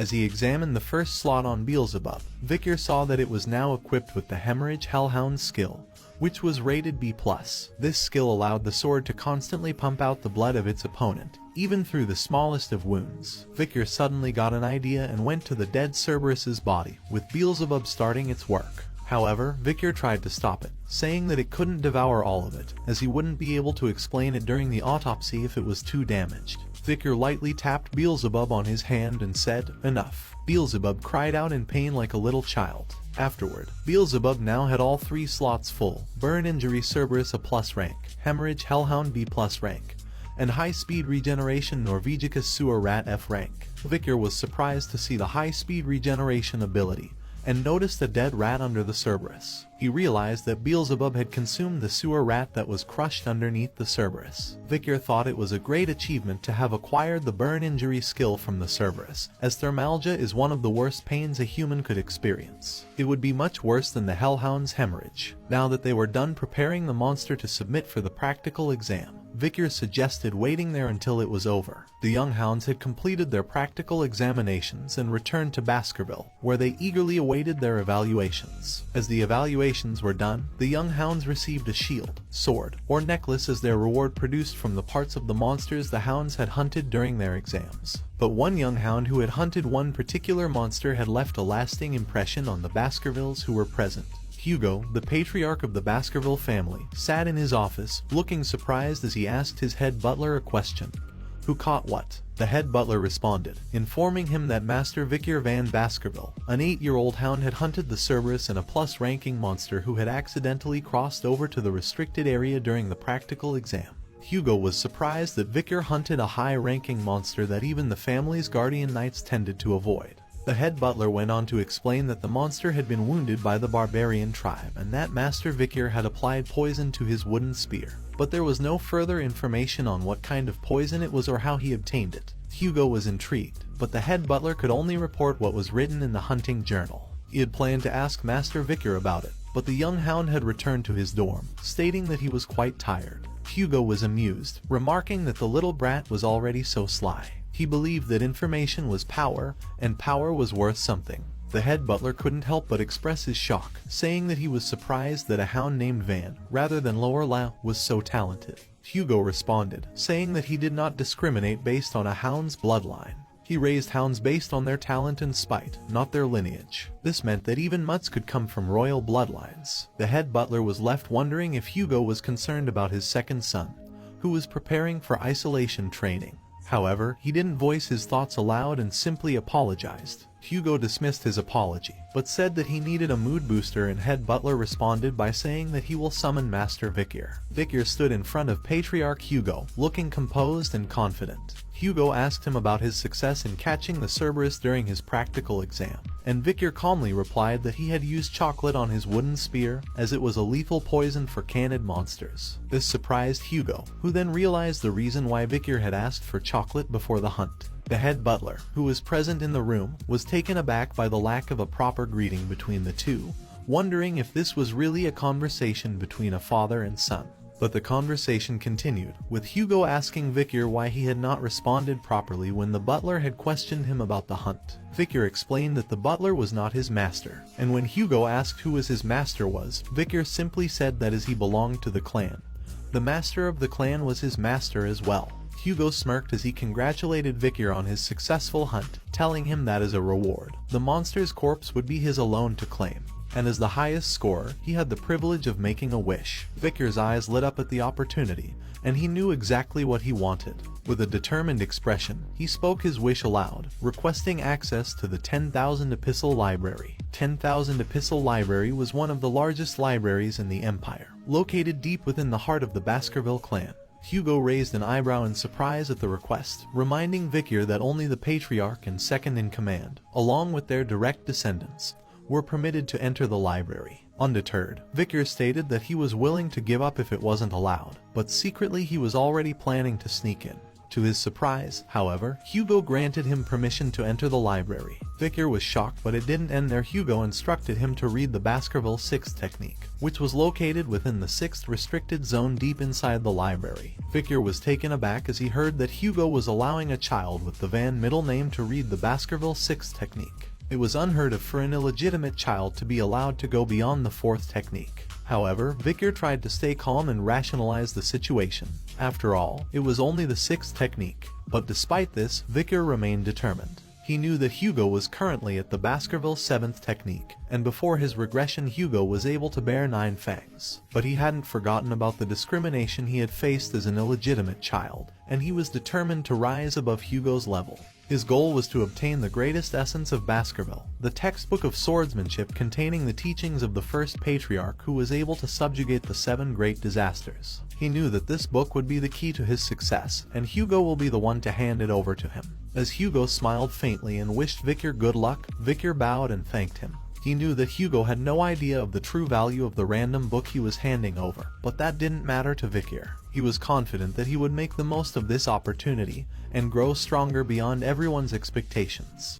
As he examined the first slot on Beelzebub, Bichir saw that it was now equipped with the Hemorrhage Hellhound skill, which was rated B+. This skill allowed the sword to constantly pump out the blood of its opponent, even through the smallest of wounds. Bichir suddenly got an idea and went to the dead Cerberus's body, with Beelzebub starting its work. However, Bichir tried to stop it, saying that it couldn't devour all of it, as he wouldn't be able to explain it during the autopsy if it was too damaged. Bichir lightly tapped Beelzebub on his hand and said, "Enough." Beelzebub cried out in pain like a little child. Afterward, Beelzebub now had all 3 slots full: Burn Injury Cerberus A+ rank, Hemorrhage Hellhound B+ rank, and High-Speed Regeneration Norvegicus Sewer Rat F rank. Bichir was surprised to see the high-speed regeneration ability, and noticed a dead rat under the Cerberus. He realized that Beelzebub had consumed the sewer rat that was crushed underneath the Cerberus. Bichir thought it was a great achievement to have acquired the burn injury skill from the Cerberus, as thermalgia is one of the worst pains a human could experience. It would be much worse than the Hellhound's hemorrhage. Now that they were done preparing the monster to submit for the practical exam, Bichir suggested waiting there until it was over. The young hounds had completed their practical examinations and returned to Baskerville, where they eagerly awaited their evaluations. As the evaluations were done, the young hounds received a shield, sword, or necklace as their reward produced from the parts of the monsters the hounds had hunted during their exams. But one young hound who had hunted one particular monster had left a lasting impression on the Baskervilles who were present. Hugo, the patriarch of the Baskerville family, sat in his office, looking surprised as he asked his head butler a question. "Who caught what?" The head butler responded, informing him that Master Bichir van Baskerville, an 8-year-old hound, had hunted the Cerberus and a plus-ranking monster who had accidentally crossed over to the restricted area during the practical exam. Hugo was surprised that Bichir hunted a high-ranking monster that even the family's guardian knights tended to avoid. The head butler went on to explain that the monster had been wounded by the barbarian tribe and that Master Bichir had applied poison to his wooden spear. But there was no further information on what kind of poison it was or how he obtained it. Hugo was intrigued, but the head butler could only report what was written in the hunting journal. He had planned to ask Master Bichir about it, but the young hound had returned to his dorm, stating that he was quite tired. Hugo was amused, remarking that the little brat was already so sly. He believed that information was power, and power was worth something. The head butler couldn't help but express his shock, saying that he was surprised that a hound named Van, rather than Lorelai, was so talented. Hugo responded, saying that he did not discriminate based on a hound's bloodline. He raised hounds based on their talent and spite, not their lineage. This meant that even mutts could come from royal bloodlines. The head butler was left wondering if Hugo was concerned about his second son, who was preparing for isolation training. However, he didn't voice his thoughts aloud and simply apologized. Hugo dismissed his apology, but said that he needed a mood booster, and head butler responded by saying that he will summon Master Bichir. Bichir stood in front of Patriarch Hugo, looking composed and confident. Hugo asked him about his success in catching the Cerberus during his practical exam, and Bichir calmly replied that he had used chocolate on his wooden spear, as it was a lethal poison for canid monsters. This surprised Hugo, who then realized the reason why Bichir had asked for chocolate before the hunt. The head butler, who was present in the room, was taken aback by the lack of a proper greeting between the two, wondering if this was really a conversation between a father and son. But the conversation continued, with Hugo asking Bichir why he had not responded properly when the butler had questioned him about the hunt. Bichir explained that the butler was not his master, and when Hugo asked who his master was, Bichir simply said that as he belonged to the clan, the master of the clan was his master as well. Hugo smirked as he congratulated Bichir on his successful hunt, telling him that as a reward, the monster's corpse would be his alone to claim. And as the highest scorer, he had the privilege of making a wish. Bichir's eyes lit up at the opportunity, and he knew exactly what he wanted. With a determined expression, he spoke his wish aloud, requesting access to the 10,000 Epistle Library. 10,000 Epistle Library was one of the largest libraries in the Empire, located deep within the heart of the Baskerville Clan. Hugo raised an eyebrow in surprise at the request, reminding Bichir that only the patriarch and second-in-command, along with their direct descendants, were permitted to enter the library. Undeterred, Bichir stated that he was willing to give up if it wasn't allowed, but secretly he was already planning to sneak in. To his surprise, however, Hugo granted him permission to enter the library. Bichir was shocked, but it didn't end there. Hugo instructed him to read the Baskerville 6th technique, which was located within the 6th restricted zone deep inside the library. Bichir was taken aback as he heard that Hugo was allowing a child with the Van middle name to read the Baskerville 6th technique. It was unheard of for an illegitimate child to be allowed to go beyond the 4th technique. However, Bichir tried to stay calm and rationalize the situation. After all, it was only the 6th technique. But despite this, Bichir remained determined. He knew that Hugo was currently at the Baskerville 7th technique, and before his regression Hugo was able to bear 9 fangs. But he hadn't forgotten about the discrimination he had faced as an illegitimate child, and he was determined to rise above Hugo's level. His goal was to obtain the greatest essence of Baskerville, the textbook of swordsmanship containing the teachings of the first patriarch who was able to subjugate the 7 great disasters. He knew that this book would be the key to his success, and Hugo will be the one to hand it over to him. As Hugo smiled faintly and wished Bichir good luck, Bichir bowed and thanked him. He knew that Hugo had no idea of the true value of the random book he was handing over, but that didn't matter to Bichir. He was confident that he would make the most of this opportunity and grow stronger beyond everyone's expectations.